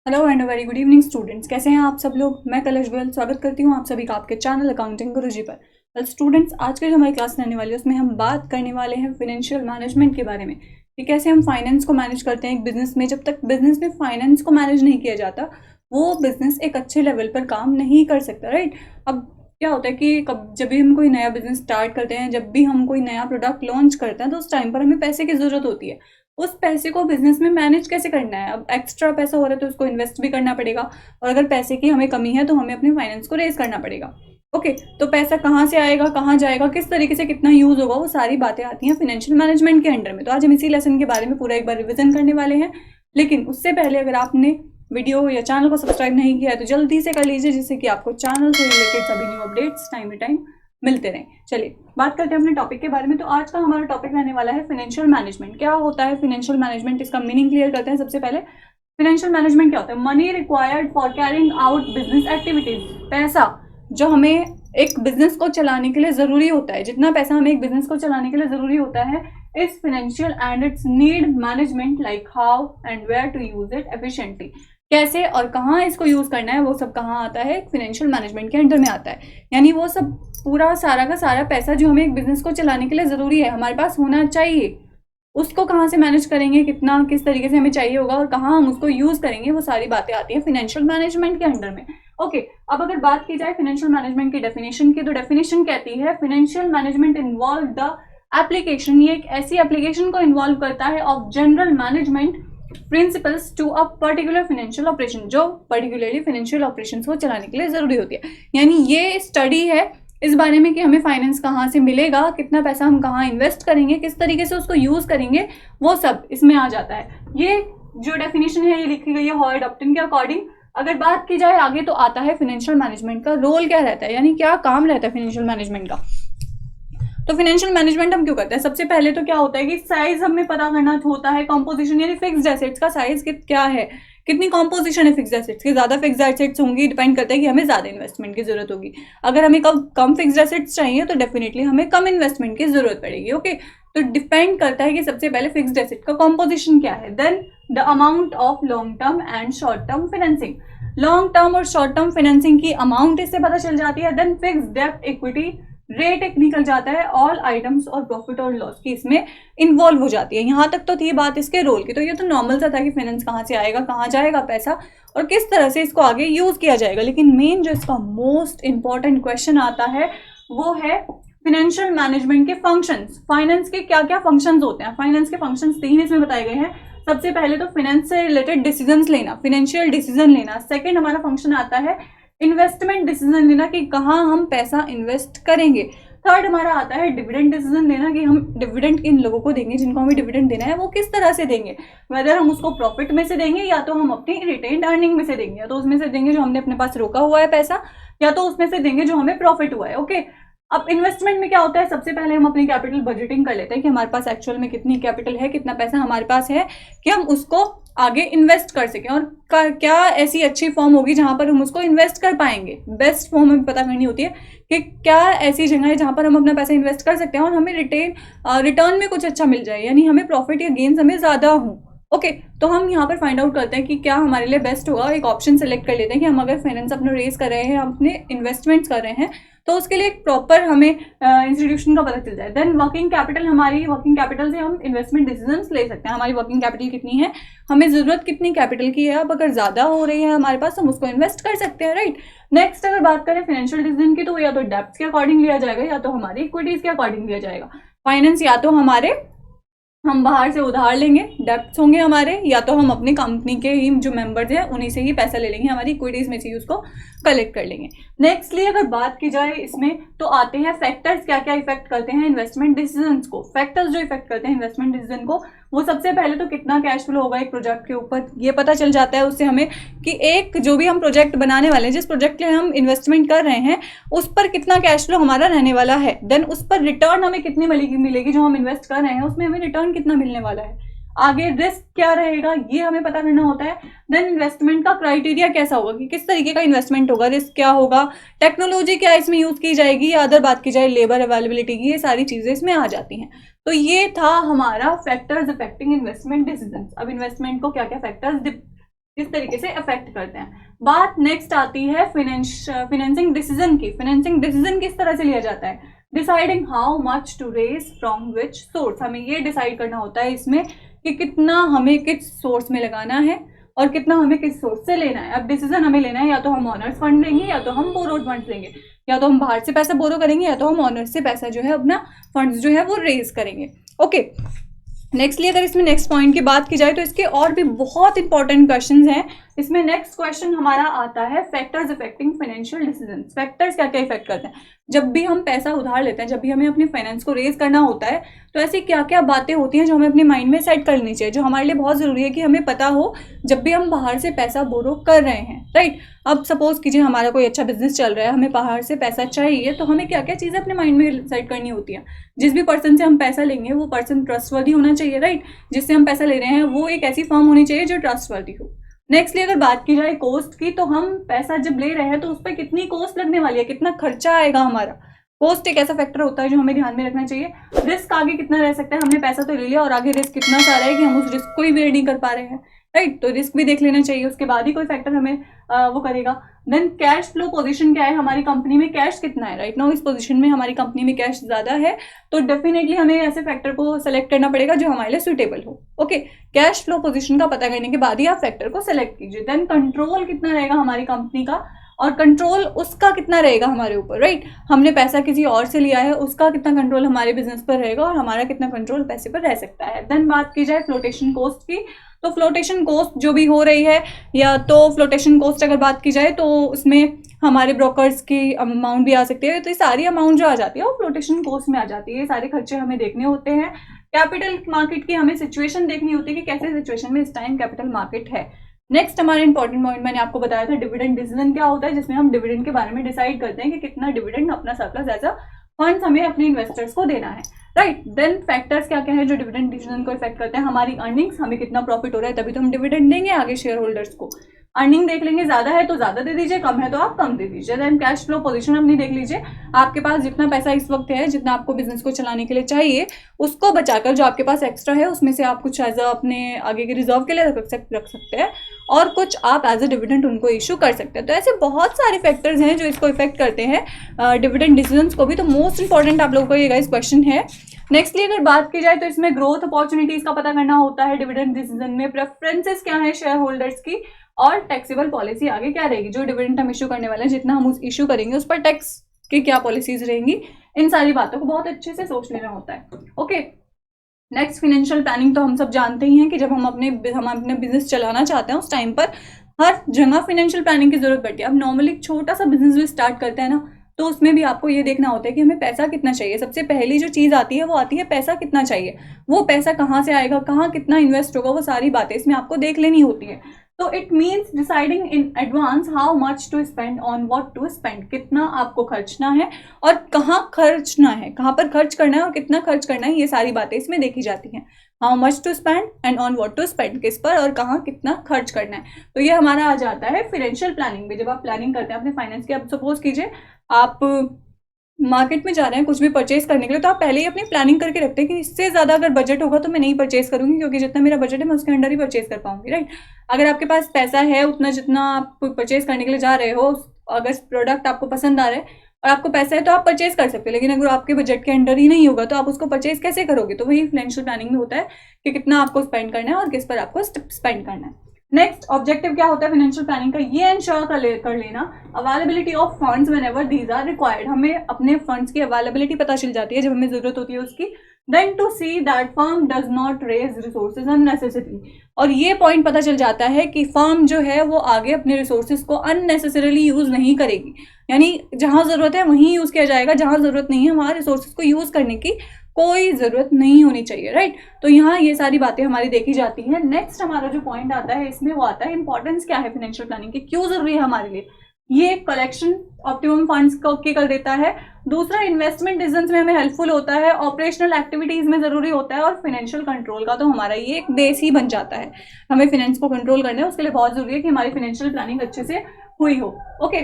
Hello and very good evening students, कैसे हैं आप सब लोग। मैं कलश गोयल स्वागत करती हूं आप सभी का आपके चैनल अकाउंटिंग गुरुजी पर। वेल स्टूडेंट्स, आज की जो हमारी क्लास रहने वाली है उसमें हम बात करने वाले हैं फाइनेंशियल मैनेजमेंट के बारे में कि कैसे हम फाइनेंस को मैनेज करते हैं एक बिजनेस में। जब तक बिजनेस में फाइनेंस को मैनेज नहीं किया जाता वो बिजनेस एक अच्छे लेवल पर काम नहीं कर सकता, राइट। अब क्या होता है कि जब भी हम कोई नया बिजनेस स्टार्ट करते हैं, जब भी हम कोई नया प्रोडक्ट लॉन्च करते हैं तो उस टाइम पर हमें पैसे की ज़रूरत होती है। उस पैसे को बिजनेस में मैनेज कैसे करना है। अब एक्स्ट्रा पैसा हो रहा है तो उसको इन्वेस्ट भी करना पड़ेगा, और अगर पैसे की हमें कमी है तो हमें अपने फाइनेंस को रेज करना पड़ेगा। ओके, तो पैसा कहाँ से आएगा, कहाँ जाएगा, किस तरीके से कितना यूज होगा, वो सारी बातें आती हैं फाइनेंशियल मैनेजमेंट के अंडर में। तो आज हम इसी लेसन के बारे में पूरा एक बार रिविजन करने वाले हैं। लेकिन उससे पहले अगर आपने वीडियो या चैनल को सब्सक्राइब नहीं किया है तो जल्दी से कर लीजिए, जिससे कि आपको चैनल से रिलेटेड सभी new updates time to time मिलते रहें। चलिए बात करते हैं अपने टॉपिक के बारे में। तो आज का हमारा टॉपिक रहने वाला है फाइनेंशियल मैनेजमेंट। क्या होता है फाइनेंशियल मैनेजमेंट, इसका मीनिंग क्लियर करते हैं। सबसे पहले फाइनेंशियल मैनेजमेंट क्या होता है। Money required for carrying out business activities. पैसा जो हमें एक बिजनेस को चलाने के लिए जरूरी होता है, जितना पैसा हमें एक बिजनेस को चलाने के लिए जरूरी होता है, is financial and its need management like how and where to use it efficiently. कैसे और कहाँ इसको यूज करना है वो सब कहाँ आता है, फाइनेंशियल मैनेजमेंट के अंडर में आता है। यानी वो सब पूरा सारा का सारा पैसा जो हमें एक बिजनेस को चलाने के लिए जरूरी है हमारे पास होना चाहिए, उसको कहाँ से मैनेज करेंगे, कितना किस तरीके से हमें चाहिए होगा और कहाँ हम उसको यूज करेंगे, वो सारी बातें आती हैं फाइनेंशियल मैनेजमेंट के अंडर में। ओके, अब अगर बात की जाए फाइनेंशियल मैनेजमेंट की डेफिनेशन की, तो डेफिनेशन कहती है financial management involve the application, ये एक ऐसी एप्लीकेशन को इन्वॉल्व करता है of general management principles to a particular financial operation, जो पर्टिकुलरली फाइनेंशियल ऑपरेशंस को चलाने के लिए जरूरी होती है। यानी ये स्टडी है इस बारे में कि हमें फाइनेंस कहाँ से मिलेगा, कितना पैसा हम कहाँ इन्वेस्ट करेंगे, किस तरीके से उसको यूज करेंगे, वो सब इसमें आ जाता है। ये जो डेफिनेशन है ये लिखी गई है हॉवर्ड अपटन के अकॉर्डिंग। अगर बात की जाए आगे तो आता है फाइनेंशियल मैनेजमेंट का रोल क्या रहता है, यानी क्या काम रहता है फाइनेंशियल मैनेजमेंट का। तो फाइनेंशियल मैनेजमेंट हम क्यों करते हैं। सबसे पहले तो क्या होता है कि साइज हमें पता करना होता है, कॉम्पोजिशन यानी फिक्स्ड एसेट्स का साइज क्या है, कितनी कॉम्पोजिशन है फिक्स्ड एसेट्स की। ज्यादा फिक्स्ड एसेट्स होंगी डिपेंड करता है कि हमें ज्यादा इन्वेस्टमेंट की जरूरत होगी। अगर हमें कम फिक्स्ड एसेट्स चाहिए तो डेफिनेटली हमें कम इन्वेस्टमेंट की जरूरत पड़ेगी। ओके, तो डिपेंड करता है कि सबसे पहले फिक्स्ड एसेट का कॉम्पोजिशन क्या है। Then the amount of long term and short term financing, long term और शॉर्ट टर्म फाइनेंसिंग की अमाउंट इससे पता चल जाती है। देन फिक्स्ड डेब्ट इक्विटी रेट एक निकल जाता है, ऑल आइटम्स और प्रॉफिट और लॉस की इसमें इन्वॉल्व हो जाती है। यहाँ तक तो थी बात इसके रोल की, तो ये तो नॉर्मल सा था कि फाइनेंस कहाँ से आएगा, कहाँ जाएगा पैसा और किस तरह से इसको आगे यूज किया जाएगा। लेकिन मेन जो इसका मोस्ट इंपॉर्टेंट क्वेश्चन आता है वो है फाइनेंशियल मैनेजमेंट के फंक्शंस। फाइनेंस के क्या क्या फंक्शंस होते हैं। फाइनेंस के फंक्शंस 3 इसमें बताए गए हैं। सबसे पहले तो फाइनेंस से रिलेटेड डिसीजंस लेना, फाइनेंशियल डिसीजन लेना। सेकंड हमारा फंक्शन आता है इन्वेस्टमेंट डिसीजन लेना कि कहाँ हम पैसा इन्वेस्ट करेंगे। थर्ड हमारा आता है डिविडेंड डिसीजन लेना कि हम डिविडेंड किन लोगों को देंगे, जिनको हमें डिविडेंड देना है वो किस तरह से देंगे, वेदर हम उसको प्रॉफिट में से देंगे या तो हम अपनी रिटेन्ड अर्निंग में से देंगे, या तो उसमें से देंगे जो हमने अपने पास रोका हुआ है पैसा, या तो उसमें से देंगे जो हमें प्रॉफिट हुआ है। ओके, अब इन्वेस्टमेंट में क्या होता है, सबसे पहले हम अपनी कैपिटल बजटिंग कर लेते हैं कि हमारे पास एक्चुअल में कितनी कैपिटल है, कितना पैसा हमारे पास है कि हम उसको आगे इन्वेस्ट कर सकें, और क्या ऐसी अच्छी फॉर्म होगी जहां पर हम उसको इन्वेस्ट कर पाएंगे। बेस्ट फॉर्म हमें पता करनी होती है कि क्या ऐसी जगह है जहां पर हम अपना पैसा इन्वेस्ट कर सकते हैं और हमें रिटर्न में कुछ अच्छा मिल जाए, यानी हमें प्रॉफिट या गेन्स हमें ज्यादा हो। ओके, तो हम यहाँ पर फाइंड आउट करते हैं कि क्या हमारे लिए बेस्ट होगा। एक ऑप्शन सेलेक्ट कर लेते हैं कि हम अगर फाइनेंस अपना रेस कर रहे हैं, हम अपने इन्वेस्टमेंट्स कर रहे हैं, तो उसके लिए एक प्रॉपर हमें इंस्टीट्यूशन का पता चल जाए। देन वर्किंग कैपिटल, हमारी वर्किंग कैपिटल से हम इन्वेस्टमेंट डिसीजंस ले सकते हैं। हमारी वर्किंग कैपिटल कितनी है, हमें जरूरत कितनी कैपिटल की है, अब अगर ज्यादा हो रही है हमारे पास हम उसको इन्वेस्ट कर सकते हैं, राइट। नेक्स्ट अगर बात करें फाइनेंशियल डिसीजन की, तो या तो डेब्ट्स के अकॉर्डिंग लिया जाएगा या तो हमारी इक्विटीज के अकॉर्डिंग लिया जाएगा। फाइनेंस या तो हम बाहर से उधार लेंगे, डेब्ट्स होंगे हमारे, या तो हम अपनी कंपनी के ही जो मेंबर्स हैं उन्हीं से ही पैसा ले लेंगे, हमारी इक्विटीज में से ही उसको कलेक्ट कर लेंगे। नेक्स्टली अगर बात की जाए इसमें, तो आते हैं फैक्टर्स, क्या क्या इफेक्ट करते हैं इन्वेस्टमेंट डिसीजंस को। फैक्टर्स जो इफेक्ट करते हैं इन्वेस्टमेंट डिसीजन को, वो सबसे पहले तो कितना कैश फ्लो होगा एक प्रोजेक्ट के ऊपर, ये पता चल जाता है उससे हमें कि एक जो भी हम प्रोजेक्ट बनाने वाले हैं, जिस प्रोजेक्ट के लिए हम इन्वेस्टमेंट कर रहे हैं उस पर कितना कैश फ्लो हमारा रहने वाला है। देन उस पर रिटर्न हमें कितनी मिलेगी, जो हम इन्वेस्ट कर रहे हैं उसमें हमें रिटर्न कितना मिलने वाला है। आगे रिस्क क्या रहेगा ये हमें पता करना होता है। देन इन्वेस्टमेंट का क्राइटेरिया कैसा होगा कि किस तरीके का इन्वेस्टमेंट होगा, रिस्क क्या होगा, टेक्नोलॉजी क्या इसमें यूज की जाएगी, या अदर बात की जाए लेबर अवेलेबिलिटी की, ये सारी चीजें इसमें आ जाती हैं। तो ये था हमारा फैक्टर्स अफेक्टिंग इन्वेस्टमेंट डिसीजंस। अब इन्वेस्टमेंट को क्या क्या फैक्टर्स किस तरीके से अफेक्ट करते हैं। बात नेक्स्ट आती है फाइनेंसिंग डिसीजन की। फाइनेंसिंग डिसीजन किस तरह से लिया जाता है? Deciding how much to raise from which source. हमें ये डिसाइड करना होता है इसमें कि कितना हमें किस सोर्स में लगाना है और कितना हमें किस सोर्स से लेना है। अब डिसीजन हमें लेना है, या तो हम ऑनर्स फंड लेंगे या तो हम बोरोड फंड लेंगे, या तो हम बाहर से पैसा बोरो करेंगे या तो हम ऑनर्स से पैसा जो है अपना फंड्स जो है वो रेज करेंगे। ओके, नेक्स्टली अगर इसमें नेक्स्ट पॉइंट की बात की जाए तो इसके और भी बहुत इंपॉर्टेंट क्वेश्चंस हैं। इसमें नेक्स्ट क्वेश्चन हमारा आता है factors affecting financial decisions. Factors क्या क्या इफेक्ट करते हैं? जब भी हम पैसा उधार लेते हैं, जब भी हमें अपने फाइनेंस को रेज करना होता है, तो ऐसी क्या क्या बातें होती हैं जो हमें अपने माइंड में सेट कर लेनी चाहिए, जो हमारे लिए बहुत जरूरी है कि हमें पता हो जब भी हम बाहर से पैसा बोरो कर रहे हैं, राइट। अब सपोज कीजिए हमारा कोई अच्छा बिजनेस चल रहा है, हमें बाहर से पैसा चाहिए, तो हमें क्या क्या चीज़ें अपने माइंड में सेट करनी होती है। जिस भी पर्सन से हम पैसा लेंगे वो पर्सन ट्रस्टवर्दी होना चाहिए, राइट। जिससे हम पैसा ले रहे हैं वो एक ऐसी फर्म होनी चाहिए जो ट्रस्टवर्दी हो। नेक्स्टली अगर बात की जाए कॉस्ट की, तो हम पैसा जब ले रहे हैं तो उस पर कितनी कॉस्ट लगने वाली है, कितना खर्चा आएगा हमारा। कॉस्ट एक ऐसा फैक्टर होता है जो हमें ध्यान में रखना चाहिए। रिस्क आगे कितना रह सकता है, हमने पैसा तो ले लिया और आगे रिस्क कितना सारा है कि हम उस रिस्क को ही बेयर नहीं कर पा रहे हैं, राइट। तो रिस्क भी देख लेना चाहिए, उसके बाद ही कोई फैक्टर हमें वो करेगा। देन कैश फ्लो पोजीशन क्या है, हमारी कंपनी में कैश कितना है। राइट नाउ इस पोजीशन में हमारी कंपनी में कैश ज्यादा है, तो डेफिनेटली हमें ऐसे फैक्टर को सेलेक्ट करना पड़ेगा जो हमारे लिए सुटेबल हो। ओके, कैश फ्लो पोजीशन का पता करने के बाद ही आप फैक्टर को सेलेक्ट कीजिए। देन कंट्रोल कितना रहेगा हमारी कंपनी का, और कंट्रोल उसका कितना रहेगा हमारे ऊपर, राइट। हमने पैसा किसी और से लिया है, उसका कितना कंट्रोल हमारे बिजनेस पर रहेगा और हमारा कितना कंट्रोल पैसे पर रह सकता है। देन बात की जाए फ्लोटेशन कॉस्ट की, तो फ्लोटेशन कॉस्ट जो भी हो रही है, या तो फ्लोटेशन कॉस्ट अगर बात की जाए तो उसमें हमारे ब्रोकर्स की अमाउंट भी आ सकती है, तो ये सारी अमाउंट जो आ जाती है वो फ्लोटेशन कॉस्ट में आ जाती है। ये सारे खर्चे हमें देखने होते हैं। कैपिटल मार्केट की हमें सिचुएशन देखनी होती है कि कैसे सिचुएशन में इस टाइम कैपिटल मार्केट है। नेक्स्ट हमारा इंपॉर्टेंट पॉइंट मैंने आपको बताया था डिविडेंड डिसीजन क्या होता है, जिसमें हम डिविडेंड के बारे में डिसाइड करते हैं कि कितना डिविडेंड अपना सरप्लस एज अ फंड्स हमें अपने इन्वेस्टर्स को देना है, राइट। देन फैक्टर्स क्या क्या है जो डिविडेंड डिसीजन को इफेक्ट करते हैं, हमारी अर्निंग्स, हमें कितना प्रॉफिट हो रहा है तभी तो हम डिविडेंड देंगे आगे शेयर होल्डर्स को। अर्निंग देख लेंगे, ज्यादा है तो ज्यादा दे दीजिए, कम है तो आप कम दे दीजिए। देन कैश फ्लो पोजीशन अपनी देख लीजिए, आपके पास जितना पैसा इस वक्त है, जितना आपको बिजनेस को चलाने के लिए चाहिए, उसको बचाकर जो आपके पास एक्स्ट्रा है उसमें से आप कुछ एज अ अपने आगे के रिजर्व के लिए रख सकते हैं और कुछ आप एज अ डिविडेंड उनको इशू कर सकते हैं। तो ऐसे बहुत सारे फैक्टर्स हैं जो इसको इफेक्ट करते हैं डिविडेंड डिसीजंस को भी। तो मोस्ट इंपॉर्टेंट आप लोगों को ये गाइस क्वेश्चन है। नेक्स्टली अगर बात की जाए तो इसमें ग्रोथ अपॉर्चुनिटीज का पता करना होता है डिविडेंड डिसीजन में, प्रेफरेंसेस क्या है शेयर होल्डर्स की, और टैक्सेबल पॉलिसी आगे क्या रहेगी, जो डिविडेंड हम इशू करने वाले हैं, जितना हम उस इशू करेंगे उस पर टैक्स की क्या पॉलिसीज रहेंगी। इन सारी बातों को बहुत अच्छे से सोच लेना होता है। ओके, नेक्स्ट फाइनेंशियल प्लानिंग तो हम सब जानते ही हैं कि जब हम अपने बिजनेस चलाना चाहते हैं उस टाइम पर हर जगह फाइनेंशियल प्लानिंग की जरूरत पड़ती है। अब नॉर्मली छोटा सा बिजनेस भी स्टार्ट करते हैं ना, तो उसमें भी आपको ये देखना होता है कि हमें पैसा कितना चाहिए। सबसे पहली जो चीज़ आती है वो आती है पैसा कितना चाहिए, वो पैसा कहाँ से आएगा, कहाँ कितना इन्वेस्ट होगा, वो सारी बातें इसमें आपको देख लेनी होती है। तो it means deciding in advance how much to spend on what to spend, कितना आपको खर्चना है और कहाँ खर्चना है, कहाँ पर खर्च करना है और कितना खर्च करना है, ये सारी बातें इसमें देखी जाती हैं। How much to spend and on what to spend, किस पर और कहाँ कितना खर्च करना है। तो ये हमारा आ जाता है फाइनेंशियल प्लानिंग में। जब आप प्लानिंग करते हैं अपने फाइनेंस की, अब सपोज कीजिए आप मार्केट में जा रहे हैं कुछ भी परचेज करने के लिए, तो आप पहले ही अपनी प्लानिंग करके रखते हैं कि इससे ज़्यादा अगर बजट होगा तो मैं नहीं परचेज करूंगी, क्योंकि जितना मेरा बजट है मैं उसके अंडर ही परचेज कर पाऊंगी, राइट। अगर आपके पास पैसा है उतना जितना आप परचेज करने के लिए जा रहे हो, अगर प्रोडक्ट आपको पसंद आ रहा है और आपको पैसा है तो आप परचेज कर सकते हो, लेकिन अगर आपके बजट के अंडर ही नहीं होगा तो आप उसको परचेज कैसे करोगे। तो वही फाइनेंशियल प्लानिंग में होता है कि कितना आपको स्पेंड करना है और किस पर आपको स्पेंड करना है। नेक्स्ट ऑब्जेक्टिव क्या होता है फाइनेंशियल प्लानिंग का, ये इंश्योर कर लेना availability of funds whenever these are required, हमें अपने फंड्स की अवेलेबिलिटी पता चल जाती है जब हमें जरूरत होती है उसकी। Then to see that firm does not raise resources unnecessary, और ये पॉइंट पता चल जाता है कि फर्म जो है वो आगे अपने रिसोर्सेज को अननेसेसरीली यूज नहीं करेगी, यानी जहां जरूरत है वहीं यूज किया जाएगा, जहां जरूरत नहीं है वहां रिसोर्सेज को यूज करने की कोई जरूरत नहीं होनी चाहिए, राइट। तो यहाँ ये सारी बातें हमारी देखी जाती हैं। नेक्स्ट हमारा जो पॉइंट आता है इसमें वो आता है इंपॉर्टेंस क्या है फाइनेंशियल प्लानिंग की, क्यों जरूरी है हमारे लिए। ये कलेक्शन ऑप्टिमम फंड्स को कर देता है। दूसरा, इन्वेस्टमेंट डिसीजंस में हमें हेल्पफुल होता है, ऑपरेशनल एक्टिविटीज में जरूरी होता है, और फाइनेंशियल कंट्रोल का तो हमारा ये एक बेस ही बन जाता है। हमें फाइनेंस को कंट्रोल करना है, उसके लिए बहुत जरूरी है कि हमारी फाइनेंशियल प्लानिंग अच्छे से हुई हो। ओके,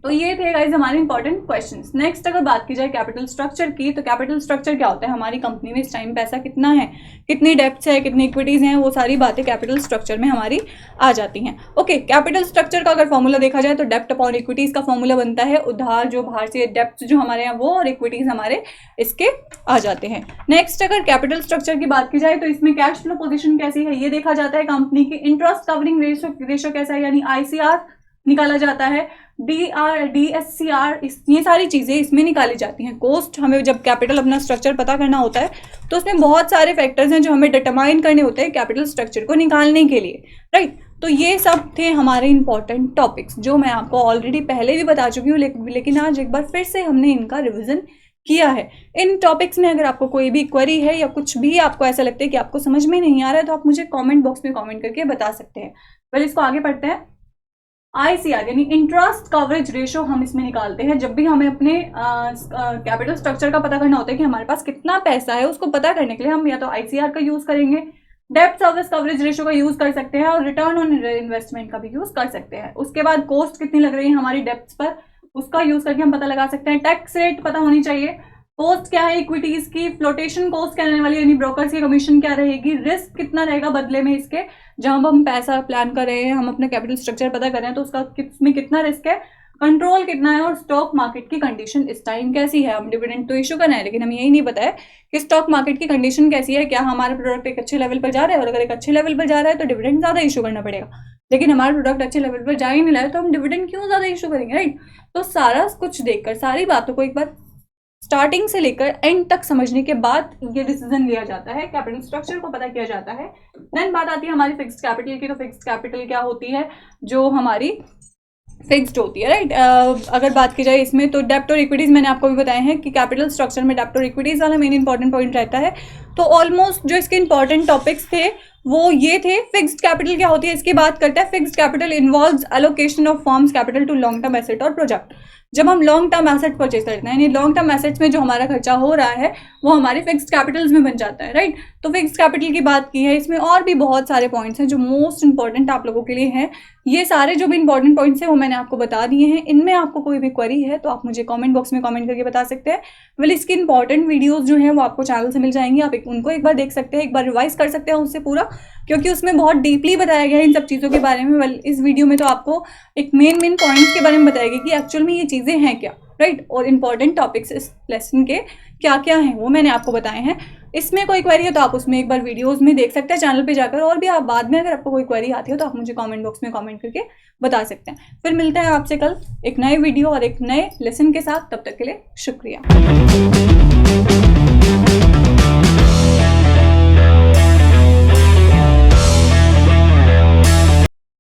तो ये थे गाइज हमारे इंपॉर्टेंट क्वेश्चंस। नेक्स्ट अगर बात की जाए कैपिटल स्ट्रक्चर की, तो कैपिटल स्ट्रक्चर क्या होता है, हमारी कंपनी में इस टाइम पैसा कितना है, कितनी डेप्थ है, कितनी इक्विटीज हैं, वो सारी बातें कैपिटल स्ट्रक्चर में हमारी आ जाती हैं। ओके, कैपिटल स्ट्रक्चर का अगर फॉर्मूला देखा जाए तो डेप्थ अपॉन इक्विटीज का फॉर्मूला बनता है, उधार जो बाहर से, डेप्थ जो हमारे यहाँ वो, और इक्विटीज हमारे इसके आ जाते हैं। नेक्स्ट अगर कैपिटल स्ट्रक्चर की बात की जाए तो इसमें कैश फ्लो पोजीशन कैसी है ये देखा जाता है, कंपनी की इंटरेस्ट कवरिंग रेशियो कैसा है यानी ICR निकाला जाता है, DSCR, ये सारी चीजें इसमें निकाली जाती हैं। कॉस्ट, हमें जब कैपिटल अपना स्ट्रक्चर पता करना होता है तो उसमें बहुत सारे फैक्टर्स हैं जो हमें डिटरमाइन करने होते हैं कैपिटल स्ट्रक्चर को निकालने के लिए, राइट। तो ये सब थे हमारे इंपॉर्टेंट टॉपिक्स जो मैं आपको ऑलरेडी पहले भी बता चुकी हूँ, लेकिन आज एक बार फिर से हमने इनका रिविजन किया है। इन टॉपिक्स में अगर आपको कोई भी क्वेरी है या कुछ भी आपको ऐसा लगता है कि आपको समझ में नहीं आ रहा है तो आप मुझे कमेंट बॉक्स में कमेंट करके बता सकते हैं। पहले इसको आगे पढ़ते हैं। ICR यानी इंटरेस्ट कवरेज रेशियो हम इसमें निकालते हैं जब भी हमें अपने कैपिटल स्ट्रक्चर का पता करना होता है कि हमारे पास कितना पैसा है, उसको पता करने के लिए हम या तो ICR का यूज करेंगे, डेब्ट सर्विस कवरेज रेशियो का यूज कर सकते हैं, और रिटर्न ऑन इन्वेस्टमेंट का भी यूज कर सकते हैं। उसके बाद कॉस्ट कितनी लग रही है हमारी डेब्ट्स पर, उसका यूज करके हम पता लगा सकते हैं। टैक्स रेट पता होनी चाहिए, कॉस्ट क्या है इक्विटीज की, फ्लोटेशन कॉस्ट क्या रहने वाली है यानी ब्रोकर्स की कमीशन क्या रहेगी, रिस्क कितना रहेगा बदले में इसके, जब हम पैसा प्लान कर रहे हैं, हम अपना कैपिटल स्ट्रक्चर पता कर रहे हैं तो उसका किसमें कितना रिस्क है, कंट्रोल कितना है, और स्टॉक मार्केट की कंडीशन इस टाइम कैसी है। हम डिविडेंड तो इशू करना है लेकिन हमें यही नहीं पता है कि स्टॉक मार्केट की कंडीशन कैसी है, क्या हमारा प्रोडक्ट एक अच्छे लेवल पर जा रहा है, और अगर एक अच्छे लेवल पर जा रहा है तो डिविडेंड ज्यादा इशू करना पड़ेगा, लेकिन हमारा प्रोडक्ट अच्छे लेवल पर जा ही नहीं रहा है तो हम डिविडेंड क्यों ज्यादा इशू करेंगे, राइट। तो सारा कुछ देखकर, सारी बातों को एक बार स्टार्टिंग से लेकर एंड तक समझने के बाद ये डिसीजन लिया जाता है, कैपिटल स्ट्रक्चर को पता किया जाता है। देन बात आती है हमारी फिक्स्ड कैपिटल की। तो फिक्स्ड कैपिटल क्या होती है, जो हमारी फिक्स्ड होती है, राइट। अगर बात की जाए इसमें तो डेब्ट और इक्विटीज मैंने आपको भी बताए हैं कि कैपिटल स्ट्रक्चर में डेब्ट और इक्विटीज वाला मेन इंपॉर्टेंट पॉइंट रहता है। तो ऑलमोस्ट जो इसके इंपॉर्टेंट टॉपिक्स थे वो ये थे। फिक्स्ड कैपिटल क्या होती है इसकी बात करते हैं। Fixed capital involves allocation of firm's capital to long term asset और प्रोजेक्ट। जब हम लॉन्ग टर्म एसेट परचेज करते हैं यानी लॉन्ग टर्म एसेट्स में जो हमारा खर्चा हो रहा है वो हमारे फिक्स्ड कैपिटल्स में बन जाता है, राइट। तो फिक्स्ड कैपिटल की बात की है, इसमें और भी बहुत सारे पॉइंट्स हैं जो मोस्ट इंपॉर्टेंट आप लोगों के लिए हैं। ये सारे जो भी इंपॉर्टेंट पॉइंट्स हैं वो मैंने आपको बता दिए हैं। इनमें आपको कोई भी क्वेरी है तो आप मुझे कमेंट बॉक्स में कमेंट करके बता सकते हैं। वेल, इसकी इंपॉर्टेंट वीडियोस जो हैं वो आपको चैनल से मिल जाएंगी, आप उनको एक बार देख सकते हैं, एक बार रिवाइज कर सकते हैं उससे पूरा, क्योंकि उसमें बहुत डीपली बताया गया है इन सब चीज़ों के बारे में। वेल, इस वीडियो में तो आपको एक मेन पॉइंट्स के बारे में बताया गया कि एक्चुअल में ये चीज़ें हैं क्या, राइट। और इंपॉर्टेंट टॉपिक्स इस लेसन के क्या क्या हैं वो मैंने आपको बताए हैं। इसमें कोई क्वेरी है तो आप उसमें एक बार वीडियोस में देख सकते हैं चैनल पे जाकर, और भी आप बाद में अगर आपको कोई क्वेरी आती है तो आप मुझे कमेंट बॉक्स में कमेंट करके बता सकते हैं। फिर मिलते हैं आपसे कल एक नए वीडियो और एक नए लेसन के साथ। तब तक के लिए शुक्रिया।